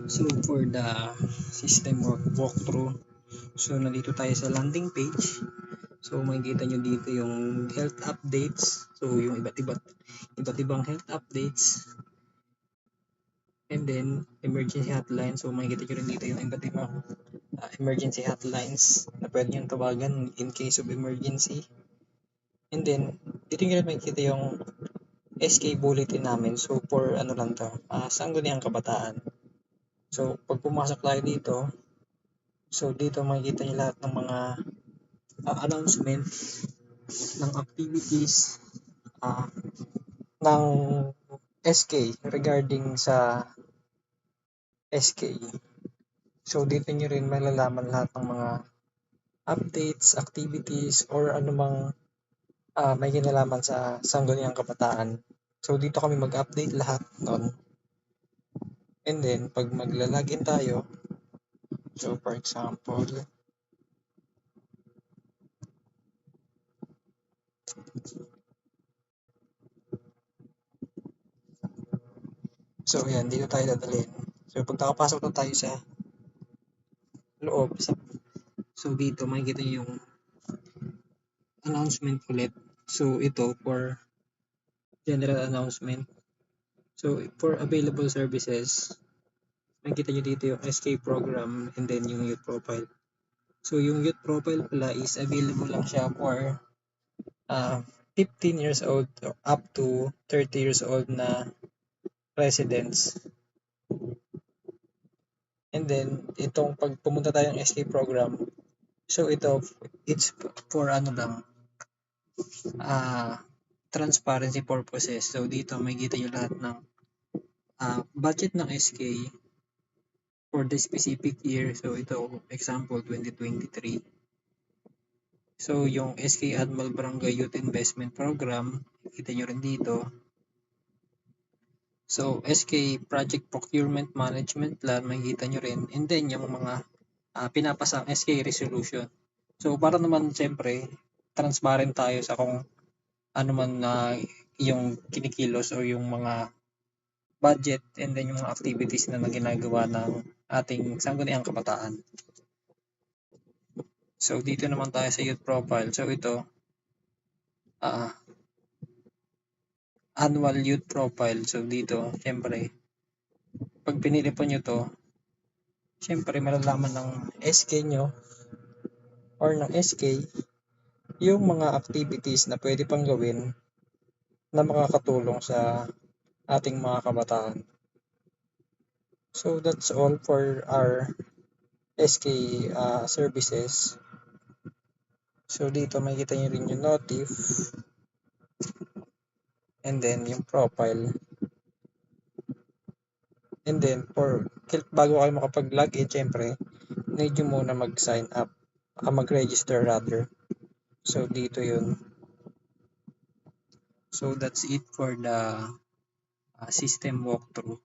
So for the system walkthrough, so nandito tayo sa landing page. So makikita nyo dito yung health updates. So yung iba't ibang health updates. And then emergency hotline. So makikita nyo rin dito yung iba't ibang emergency hotlines na pwede nyo tawagan in case of emergency. And then dito nyo rin makikita yung SK bulletin namin. So for ano lang to, Sangguniang Kabataan. So pag pumasok tayo dito, so dito makikita nyo lahat ng mga announcement ng activities ng SK regarding sa SK. So dito nyo rin malalaman lahat ng mga updates, activities, or anumang may kinalaman sa Sangguniang Kabataan. So dito kami mag-update lahat nun. And then pag magla-login tayo, so for example, so yan, dito tayo dadalhin. So pag nakapasok na tayo sa loob, so dito makikita nyo yung announcement ulit. So ito for general announcement. So for available services, makikita nyo dito yung SK program and then yung youth profile. So yung youth profile pala is available lang siya for 15 years old up to 30 years old na residents. And then itong pag pumunta tayong SK program, so it's for ano lang, transparency purposes. So dito makikita nyo lahat ng budget ng SK for the specific year. So ito example 2023. So yung SK Admal Barangay Youth Investment Program, kita nyo rin dito. So SK Project Procurement Management Plan, makikita nyo rin. And then yung mga pinapasang SK Resolution. So para naman siyempre, transparent tayo sa kung ano man yung kinikilos o yung mga budget and then yung mga activities na ginagawa ng ating Sangguniang Kabataan. So dito naman tayo sa youth profile. So ito, annual youth profile. So dito, syempre, pag pinili po nyo to, syempre malalaman ng SK nyo or ng SK yung mga activities na pwede pang gawin na makakatulong sa ating mga kabataan. So that's all for our SK services. So dito makikita nyo rin yung notif and then yung profile. And then bago kayo makapag-login, syempre need nyo muna mag-sign up, mag-register rather. So dito yun. So that's it for the system walkthrough.